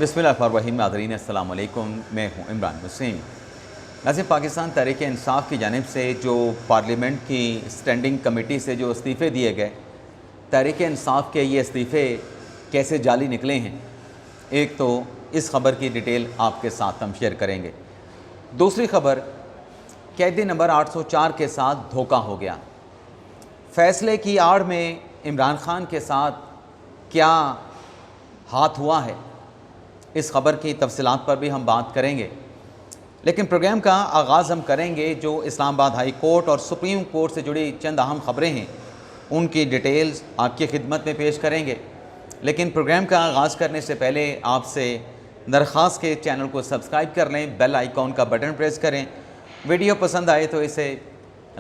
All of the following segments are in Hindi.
बिस्मिल्लाहिर्रहमानिर्रहीम। नाज़रीन अस्सलाम वालेकुम, मैं हूँ इमरान वसीम। नाज़रीन, पाकिस्तान तहरीक इंसाफ की जानिब से जो पार्लियामेंट की स्टैंडिंग कमेटी से जो इस्तीफ़े दिए गए, तहरीक इंसाफ के ये इस्तीफ़े कैसे जाली निकले हैं, एक तो इस ख़बर की डिटेल आपके साथ हम शेयर करेंगे। दूसरी ख़बर, कैदी नंबर 804 के साथ धोखा हो गया। फ़ैसले की आड़ में इमरान खान के साथ क्या हाथ हुआ है, इस ख़बर की तफसीलात पर भी हम बात करेंगे। लेकिन प्रोग्राम का आगाज़ हम करेंगे जो इस्लामाबाद हाई कोर्ट और सुप्रीम कोर्ट से जुड़ी चंद अहम ख़बरें हैं, उनकी डिटेल्स आपकी खिदमत में पेश करेंगे। लेकिन प्रोग्राम का आगाज़ करने से पहले आपसे दरख्वास्त के चैनल को सब्सक्राइब कर लें, बेल आइकॉन का बटन प्रेस करें। वीडियो पसंद आए तो इसे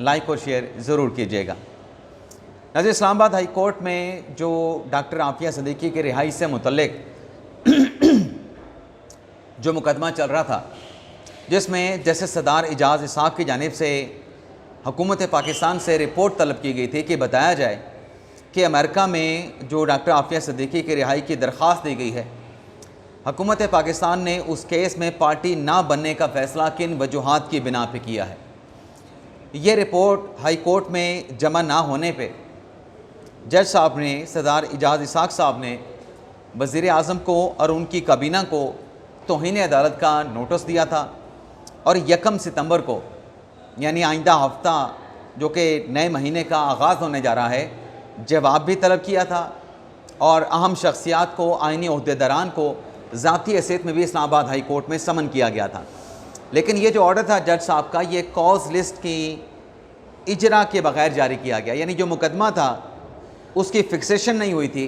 लाइक और शेयर ज़रूर कीजिएगा। नाज़रीन, इस्लामाबाद हाई कोर्ट में जो डॉक्टर आफिया सिद्दीकी की रिहाई से मुतल्लिक जो मुकदमा चल रहा था, जिसमें जस्टिस सरदार इजाज़ इसाक़ की जानिब से हुकूमत पाकिस्तान से रिपोर्ट तलब की गई थी कि बताया जाए कि अमेरिका में जो डॉक्टर आफिया सिद्दीकी की रिहाई की दरख्वास्त दी गई है, हुकूमत पाकिस्तान ने उस केस में पार्टी ना बनने का फ़ैसला किन वजूहात की बिना पे किया है। ये रिपोर्ट हाई कोर्ट में जमा ना होने पे जज साहब ने, सरदार इजाज़ इसाक़ साहब ने वज़ीर आज़म को और उनकी काबीना को तौहीन अदालत का नोटिस दिया था और 1 सितंबर को यानी आइंदा हफ्ता जो कि नए महीने का आगाज़ होने जा रहा है, जवाब भी तलब किया था और अहम शख्सियात को, आइनी ओहदेदारान को ज़ाती हैसियत में भी इस्लामाबाद हाई कोर्ट में समन किया गया था। लेकिन ये जो ऑर्डर था जज साहब का, ये कॉज लिस्ट की इजरा के बग़ैर जारी किया गया, यानी जो मुकदमा था उसकी फ़िक्सेशन नहीं हुई थी।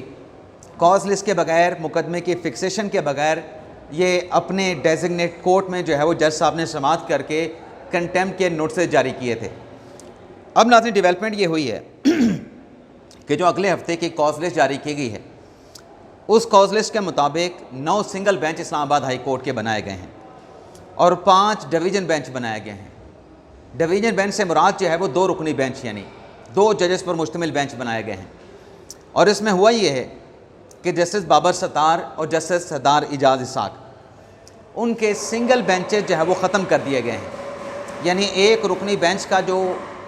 कॉज लिस्ट के बग़ैर, मुकदमे की फ़िक्सेशन के बग़ैर ये अपने डेजिग्नेट कोर्ट में जो है वो जज साहब ने समाअत करके कंटेम्प्ट के नोटिस जारी किए थे। अब नाज़रीन, डेवलपमेंट ये हुई है कि जो अगले हफ्ते की कॉज लिस्ट जारी की गई है, उस कॉज लिस्ट के मुताबिक 9 single bench Islamabad high court के बनाए गए हैं और 5 डिवीज़न बेंच बनाए गए हैं। डिवीज़न बेंच से मुराद जो है वो 2 रुकनी बेंच यानी 2 जजेस पर मुश्तमिल बेंच बनाए गए हैं। और इसमें हुआ ये है कि जस्टिस बाबर सत्तार और जस्टिस सरदार इजाज़ इसाक़, उनके सिंगल बेंचेज जो है वो ख़त्म कर दिए गए हैं। यानी एक रुकनी बेंच का जो,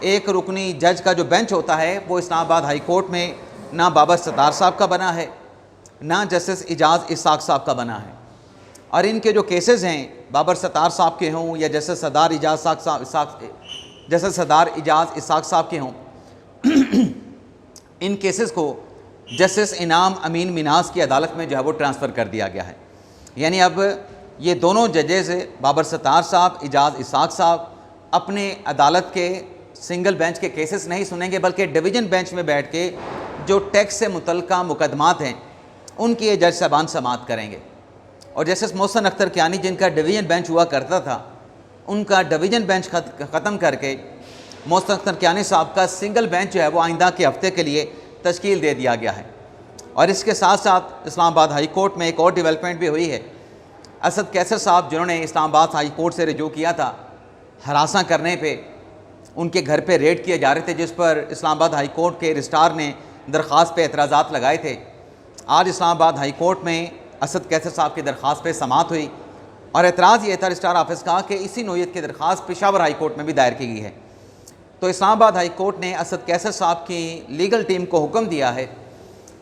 एक रुकनी जज का जो बेंच होता है, वो इस्लामाबाद हाई कोर्ट में ना बाबर सत्तार साहब का बना है, ना जस्टिस इजाज़ इसाक़ साहब का बना है। और इनके जो केसेस हैं, बाबर सत्तार साहब के हों या जस्टिस सरदार इजाज़ जस्टिस सरदार इजाज़ इसाक़ साहब के हों, इन केसेस को जस्टिस इनाम अमीन मिनास की अदालत में जो है वो ट्रांसफ़र कर दिया गया है। यानी अब ये दोनों जजेस, बाबर सत्तार साहब, इजाज़ इसाक़ साहब, अपने अदालत के सिंगल बेंच के केसेस नहीं सुनेंगे, बल्कि डिवीज़न बेंच में बैठ के जो टैक्स से मुतल्लिक़ा मुकदमात हैं उनकी ये जज साहबान समाअत करेंगे। और जस्टिस मोहसिन अख्तर कियानी, जिनका डिवीज़न बेंच हुआ करता था, उनका डिवीज़न बेंच ख़त्म करके मोहसिन अख्तर कियानी साहब का सिंगल बेंच जो है वो आइंदा के हफ्ते के लिए तश्कील दे दिया गया है। और इसके साथ साथ इस्लामाबाद हाई कोर्ट में एक और डेवलपमेंट भी हुई है। असद कैसर साहब, जिन्होंने इस्लामाबाद हाई कोर्ट से रिजू किया था, हरासा करने पे उनके घर पे रेड किए जा रहे थे, जिस पर इस्लामाबाद हाई कोर्ट के रजिस्ट्रार ने दरख्वास्त पे एतराज़ात लगाए थे। आज इस्लामाबाद हाई कोर्ट में असद कैसर साहब की दरख्वास्त पे समाअत हुई और एतराज़ ये था रजिस्ट्रार ऑफिस का कि इसी नोयत की दरख्वास्त पेशावर हाई कोर्ट में भी दायर की गई है। तो इस्लामाबाद हाई कोर्ट ने असद कैसर साहब की लीगल टीम को हुक्म दिया है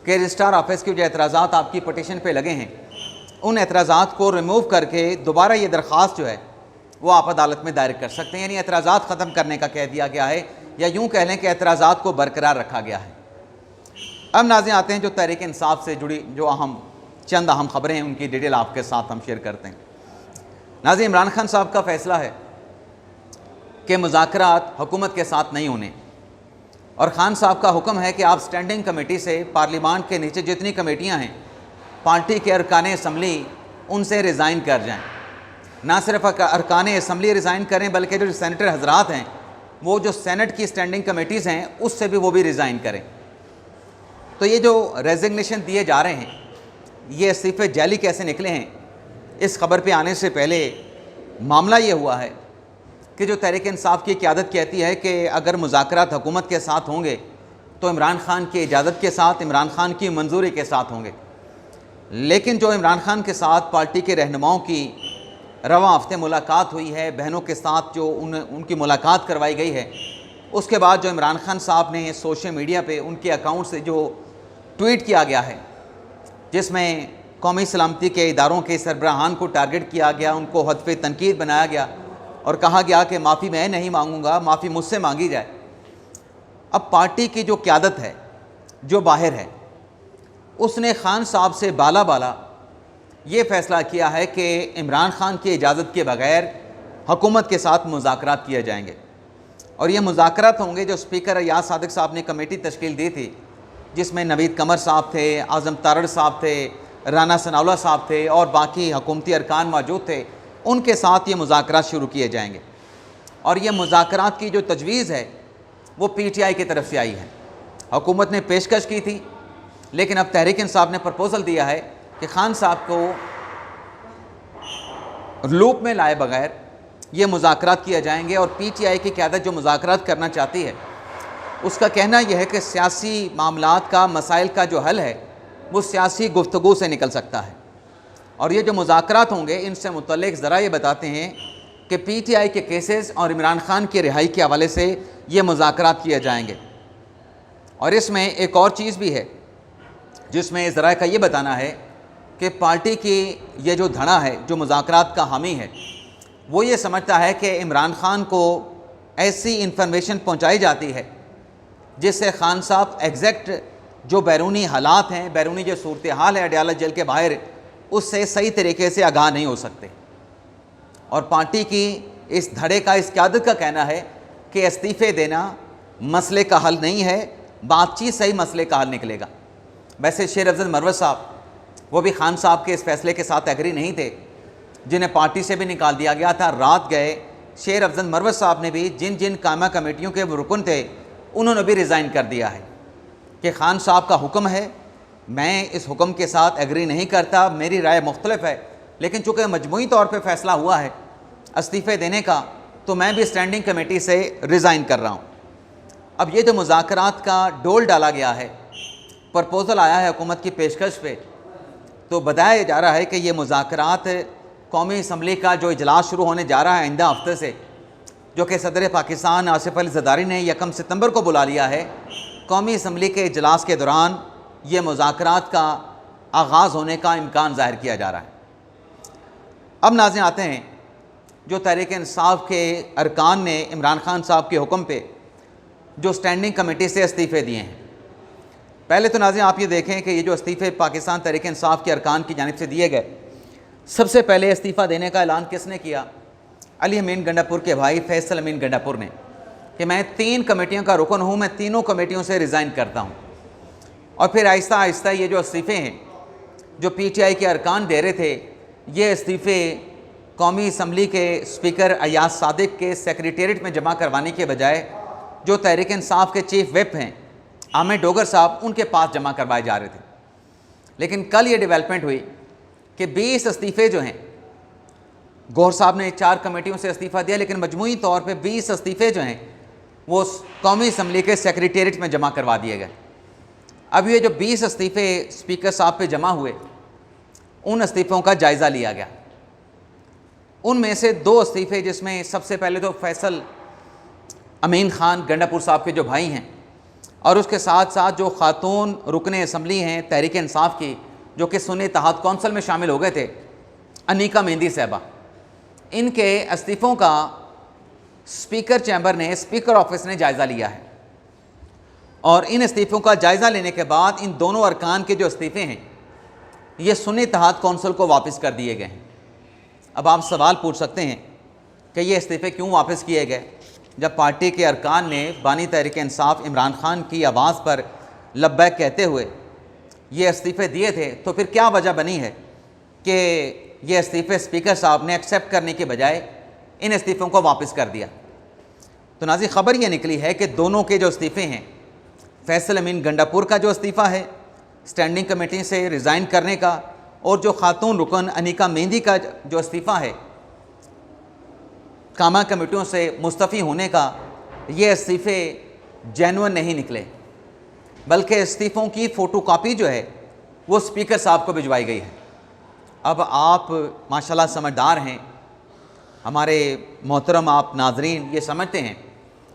कि रजिस्ट्रार ऑफिस के जो एतराज़ात आपकी पटिशन पे लगे हैं, उन एतराज़ात को रिमूव करके दोबारा ये दरख्वास्त जो है वो आप अदालत में दायर कर सकते हैं। यानी एतराज़ात ख़त्म करने का कह दिया गया है, या यूँ कह लें कि एतराज़ात को बरकरार रखा गया है। अब नाज़रीन, आते हैं जो तहरीक इंसाफ से जुड़ी जो चंद अहम ख़बरें हैं, उनकी डिटेल आपके साथ हम शेयर करते हैं। नाज़रीन, इमरान खान साहब का फ़ैसला है कि मुज़ाकरात हुकूमत के साथ नहीं होने, और ख़ान साहब का हुक्म है कि आप स्टैंडिंग कमेटी से, पार्लियामेंट के नीचे जितनी कमेटियां हैं, पार्टी के अरकान असम्बली, उनसे रिज़ाइन कर जाएं। ना सिर्फ अरकान असम्बली रिज़ाइन करें, बल्कि जो सेनेटर हजरात हैं, वो जो सेनेट की स्टैंडिंग कमेटीज़ हैं, उससे भी वो भी रिज़ाइन करें। तो ये जो रेजिग्नेशन दिए जा रहे हैं, ये इस्तीफ़े जाली कैसे निकले हैं, इस खबर पे आने से पहले मामला ये हुआ है कि जो तहरीक इंसाफ की क़यादत कहती है कि अगर मुज़ाकरात हुकूमत के साथ होंगे तो इमरान खान की इजाज़त के साथ, इमरान खान की मंजूरी के साथ होंगे। लेकिन जो इमरान खान के साथ पार्टी के रहनुमाओं की रवां हफ्ते मुलाकात हुई है, बहनों के साथ जो उनकी मुलाकात करवाई गई है, उसके बाद जो इमरान खान साहब ने सोशल मीडिया पे उनके अकाउंट से जो ट्वीट किया गया है, जिसमें कौमी सलामती के इदारों के सरबराहान को टारगेट किया गया, उनको हदफ तनकीद बनाया गया और कहा गया कि माफ़ी मैं नहीं मांगूंगा, माफ़ी मुझसे मांगी जाए। अब पार्टी की जो क़यादत है, जो बाहर है, उसने खान साहब से बाला बाला ये फ़ैसला किया है कि इमरान खान की इजाज़त के बग़ैर हुकूमत के साथ मुज़ाकरात किए जाएंगे। और ये मुज़ाकरात होंगे जो स्पीकर अयाज सादिक साहब ने कमेटी तश्कील दी थी, जिसमें नवीद कमर साहब थे, आज़म तारड़ साहब थे, राना सनाउल्लाह साहब थे और बाकी हुकूमती अरकान मौजूद थे। उनके साथ ये मुज़ाकरात शुरू किए जाएंगे। और ये मुज़ाकरात की जो तजवीज़ है वो PTI की तरफ से आई है। हुकूमत ने पेशकश की थी, लेकिन अब तहरीक इंसाफ ने प्रपोज़ल दिया है कि खान साहब को लूप में लाए बगैर ये मुज़ाकरात किए जाएंगे। और PTI की क़यादत जो मुज़ाकरात करना चाहती है, उसका कहना यह है कि सियासी मामलात का, मसाइल का जो हल है वो सियासी गुफ्तगू से निकल सकता है। और ये जो मुज़ाकरात होंगे, इनसे मुतल्लिक़ ज़रा ये बताते हैं कि PTI के केसेस और इमरान खान की रिहाई के हवाले से ये मुज़ाकरात किए जाएंगे। और इसमें एक और चीज़ भी है जिसमें ज़रा का ये बताना है कि पार्टी की ये जो धड़ा है, जो मुज़ाकरात का हामी है, वो ये समझता है कि इमरान खान को ऐसी इंफॉर्मेशन पहुंचाई जाती है जिससे खान साहब एग्जैक्ट जो बैरूनी हालात हैं, बैरूनी जो सूरत हाल है अडयाला जेल के बाहर, उससे सही तरीके से आगाह नहीं हो सकते। और पार्टी की इस धड़े का, इस क़यादत का कहना है कि इस्तीफ़े देना मसले का हल नहीं है, बातचीत से ही मसले का हल निकलेगा। वैसे शेर अफजल मरवत साहब, वो भी खान साहब के इस फैसले के साथ एग्री नहीं थे, जिन्हें पार्टी से भी निकाल दिया गया था। रात गए शेर अफजल मरवत साहब ने भी जिन जिन कामा कमेटियों के रुकन थे, उन्होंने भी रिज़ाइन कर दिया है कि खान साहब का हुक्म है, मैं इस हुक्म के साथ एग्री नहीं करता, मेरी राय मुख्तलिफ है, लेकिन चूँकि मजमूई तौर पर फ़ैसला हुआ है इस्तीफ़े देने का, तो मैं भी स्टैंडिंग कमेटी से रिज़ाइन कर रहा हूँ। अब ये जो मुज़ाकरात का डोल डाला गया है, प्रपोज़ल आया है हुकूमत की पेशकश पे, तो बताया जा रहा है कि ये मुज़ाकरात कौमी असम्बली का जो इजलास शुरू होने जा रहा है आइंदा हफ्ते से, जो कि सदर पाकिस्तान आसिफ अली ज़रदारी ने 1 सितंबर को बुला लिया है, कौमी असम्बली के इजलास के दौरान ये मुज़ाकरात का आगाज़ होने का इम्कान ज़ाहिर किया जा रहा है। अब नाज़रीन आते हैं जो तहरीक इंसाफ के अरकान ने इमरान खान साहब के हुक्म पे जो स्टैंडिंग कमेटी से इस्तीफ़े दिए हैं। पहले तो नाज़रीन आप ये देखें कि ये जो इस्तीफ़े पाकिस्तान तहरीक इंसाफ के अरकान की जानिब से दिए गए, सबसे पहले इस्तीफ़ा देने का ऐलान किसने किया? अली अमीन गंडापुर के भाई फैसल अमीन गंडापुर ने, कि मैं 3 कमेटियों का रुकन हूँ, मैं तीनों कमेटियों से रिज़ाइन करता हूँ। और फिर आहिस्ता आहिस्ता ये जो इस्तीफ़े हैं जो PTI के अरकान दे रहे थे, ये इस्तीफ़े कौमी असम्बली के स्पीकर अयाज सादिक के सेक्रेटेरिएट में जमा करवाने के बजाय जो तहरीक इंसाफ के चीफ विप हैं आमिर डोगर साहब, उनके पास जमा करवाए जा रहे थे। लेकिन कल ये डेवलपमेंट हुई कि 20 इस्तीफ़े जो हैं, गौहर साहब ने 4 कमेटियों से इस्तीफ़ा दिया, लेकिन मजमूई तौर पे 20 इस्तीफ़े जो हैं वो कौमी असम्बली के सेक्रेटेरिएट में जमा करवा दिए गए। अब ये जो 20 इस्तीफ़े स्पीकर साहब पे जमा हुए, उन इस्तीफ़ों का जायज़ा लिया गया। उनमें से 2 इस्तीफ़े, जिसमें सबसे पहले तो फैसल अमीन खान गंडापुर साहब के जो भाई हैं, और उसके साथ साथ जो खातून रुकने असम्बली हैं तहरीक इंसाफ की, जो कि सुन्नी इत्तेहाद कौंसिल में शामिल हो गए थे, अनीका मेहंदी साहबा, इनके इस्तीफ़ों का स्पीकर चैम्बर ने, स्पीकर ऑफिस ने जायज़ा लिया है। और इन इस्तीफ़ों का जायज़ा लेने के बाद इन दोनों अरकान के जो इस्तीफ़े हैं ये सुन्नी इत्तेहाद कौंसिल को वापस कर दिए गए हैं। अब आप सवाल पूछ सकते हैं कि ये इस्तीफ़े क्यों वापस किए गए? जब पार्टी के अरकान ने बानी तहरीक इंसाफ इमरान खान की आवाज़ पर लब्बैक कहते हुए ये इस्तीफ़े दिए थे, तो फिर क्या वजह बनी है कि ये इस्तीफ़े स्पीकर साहब ने एक्सेप्ट करने के बजाय इन इस्तीफ़ों को वापस कर दिया? तो नाज़रीन ख़बर ये निकली है कि दोनों के जो इस्तीफ़े हैं, फैसल अमीन गंडापुर का जो इस्तीफ़ा है स्टैंडिंग कमेटी से रिज़ाइन करने का, और जो खातून रुकन अनीका मेहंदी का जो इस्तीफ़ा है कामा कमेटियों से मुस्तफ़ी होने का, ये इस्तीफ़े जेन्युइन नहीं निकले, बल्कि इस्तीफ़ों की फ़ोटोकॉपी जो है वो स्पीकर साहब को भिजवाई गई है। अब आप माशाल्लाह समझदार हैं, हमारे मोहतरम आप नाजरीन ये समझते हैं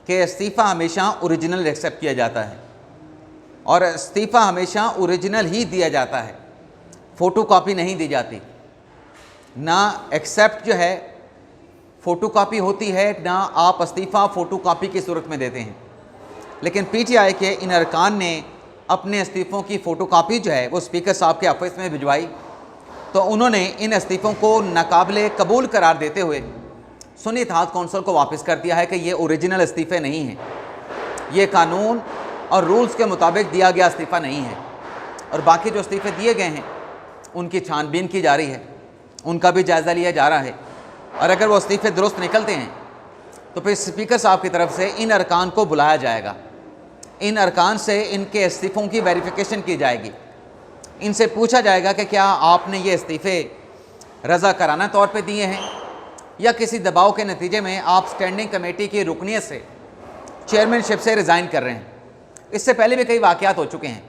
कि इस्तीफ़ा हमेशा ओरिजिनल एक्सेप्ट किया जाता है और इस्तीफ़ा हमेशा ओरिजिनल ही दिया जाता है, फ़ोटो कापी नहीं दी जाती। ना एक्सेप्ट जो है फ़ोटो कापी होती है, ना आप इस्तीफ़ा फ़ोटो कापी की सूरत में देते हैं। लेकिन पीटीआई के इन अरकान ने अपने इस्तीफ़ों की फ़ोटो कापी जो है वो स्पीकर साहब के ऑफिस में भिजवाई, तो उन्होंने इन इस्तीफ़ों को नाकाबिले कबूल करार देते हुए सुन्नी इत्तेहाद कौंसिल को वापस कर दिया है कि ये ओरिजिनल इस्तीफ़े नहीं हैं, ये कानून और रूल्स के मुताबिक दिया गया इस्तीफ़ा नहीं है। और बाकी जो इस्तीफ़े दिए गए हैं उनकी छानबीन की जा रही है, उनका भी जायज़ा लिया जा रहा है, और अगर वो इस्तीफ़े दुरुस्त निकलते हैं तो फिर स्पीकर साहब की तरफ से इन अरकान को बुलाया जाएगा, इन अरकान से इनके इस्तीफ़ों की वेरिफिकेशन की जाएगी, इनसे पूछा जाएगा कि क्या आपने ये इस्तीफ़े रज़ाकाराना तौर पे दिए हैं या किसी दबाव के नतीजे में आप स्टैंडिंग कमेटी की रुकनियत से, चेयरमैनशिप से रिज़ाइन कर रहे हैं। इससे पहले भी कई वाक़यात हो चुके हैं,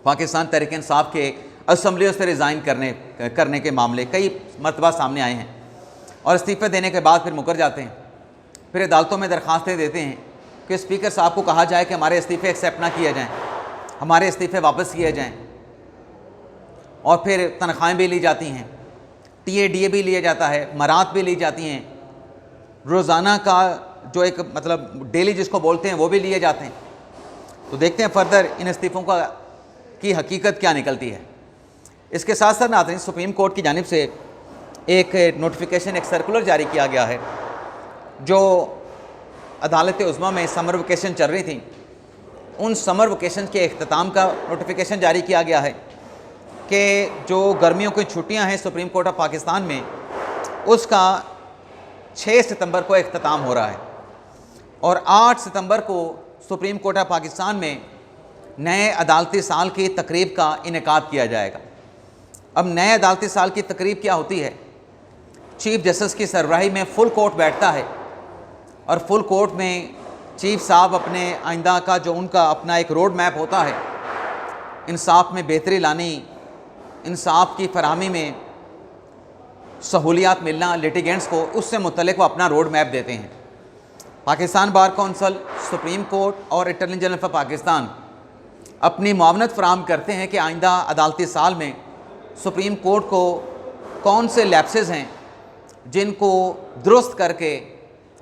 पाकिस्तान तहरीक इंसाफ के असम्बलियों से रिज़ाइन करने के मामले कई मरतबा सामने आए हैं और इस्तीफ़े देने के बाद फिर मुकर जाते हैं, फिर अदालतों में दरख्वास्तें देते हैं कि स्पीकर साहब को कहा जाए कि हमारे इस्तीफ़े एक्सेप्ट ना किए जाएँ, हमारे इस्तीफ़े वापस किए जाएँ, और फिर तनख्वाहें भी ली जाती हैं, TADA भी लिया जाता है, मरात भी ली जाती हैं, रोज़ाना का जो एक मतलब डेली जिसको बोलते हैं वो भी लिए जाते हैं। तो देखते हैं फर्दर इन इस्तीफ़ों की हकीकत क्या निकलती है। इसके साथ साथ नाज़रीन, सुप्रीम कोर्ट की जानिब से एक नोटिफिकेशन, एक सर्कुलर जारी किया गया है। जो अदालत उज़्मा में समर वेकेशन चल रही थी, उन समर वेकेशन के अख्ताम का नोटिफिकेशन जारी किया गया है कि जो गर्मियों की छुट्टियां हैं सुप्रीम कोर्ट ऑफ पाकिस्तान में, उसका 6 सितंबर को अख्ताम हो रहा है और 8 सितंबर को सुप्रीम कोर्ट ऑफ पाकिस्तान में नए अदालती साल की तकरीब का इनेकाद किया जाएगा। अब नए अदालती साल की तकरीब क्या होती है? चीफ जस्टिस की सरबराही में फुल कोर्ट बैठता है और फुल कोर्ट में चीफ साहब अपने आइंदा का जो उनका अपना एक रोड मैप होता है, इंसाफ में बेहतरी लानी, इंसाफ की फराहमी में सहूलियात मिलना लिटिगेंट्स को, उससे मुतल्लिक वो अपना रोड मैप देते हैं। Pakistan bar council, supreme court और अटॉर्नी जनरल ऑफ पाकिस्तान अपनी मुआवनत फराहम करते हैं कि आइंदा अदालती साल में सुप्रीम कोर्ट को कौन से लैप्सेस हैं जिनको दुरुस्त करके,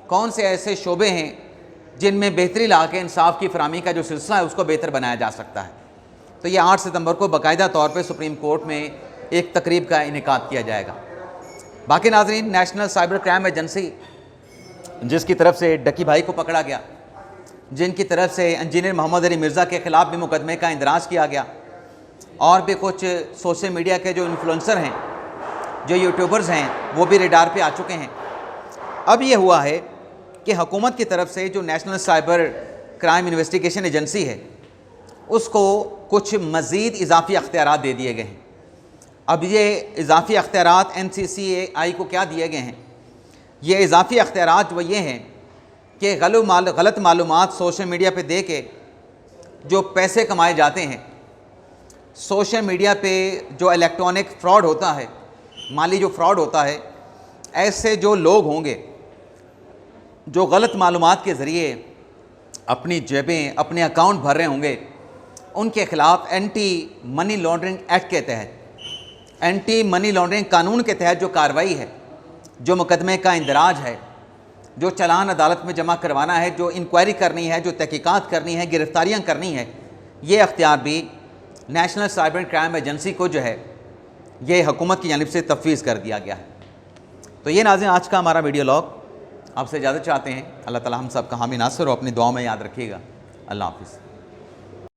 कौन से ऐसे शोबे हैं जिनमें बेहतरी ला के इंसाफ की फराहमी का जो सिलसिला है उसको बेहतर बनाया जा सकता है। तो ये 8 सितंबर को बाकायदा तौर पे सुप्रीम कोर्ट में एक तकरीब का इनेकाद किया जाएगा। बाकी नाज़रीन, नेशनल साइबर क्राइम एजेंसी जिसकी तरफ से डकी भाई को पकड़ा गया, जिनकी तरफ से इंजीनियर मोहम्मद अली मिर्ज़ा के ख़िलाफ़ भी मुकदमे का इंदराज किया गया, और भी कुछ सोशल मीडिया के जो इन्फ्लुएंसर हैं, जो यूट्यूबर्स हैं, वो भी रेडार पे आ चुके हैं। अब ये हुआ है कि हुकूमत की तरफ से जो national cyber crime investigation agency है, उसको कुछ मज़ीद इजाफी अख्तियारात दे दिए गए हैं। अब ये इजाफी अख्तियारात NCCI को क्या दिए गए हैं? ये इजाफी अख्तियारात वो ये हैं कि गलत मालूमात सोशल मीडिया पे दे के जो पैसे कमाए जाते हैं, सोशल मीडिया पे जो इलेक्ट्रॉनिक फ़्रॉड होता है, माली जो फ़्रॉड होता है, ऐसे जो लोग होंगे जो गलत मालूमात के ज़रिए अपनी जेबें, अपने अकाउंट भर रहे होंगे, उनके ख़िलाफ़ एंटी मनी लॉन्ड्रिंग एक्ट के तहत, एंटी मनी लॉन्ड्रिंग कानून के तहत जो कार्रवाई है, जो मुकदमे का इंदराज है, जो चालान अदालत में जमा करवाना है, जो इंक्वायरी करनी है, जो तहकीकात करनी है, गिरफ्तारियाँ करनी है, ये अख्तियार भी नेशनल साइबर क्राइम एजेंसी को जो है ये हुकूमत की जानिब से तफवीज़ कर दिया गया है। तो ये नाज़रीन आज का हमारा वीडियो लॉग, आपसे इजाज़त चाहते हैं। अल्लाह ताला हम सब का हामी नासिर और अपनी दुआ में याद रखिएगा। अल्लाह हाफ़िज़।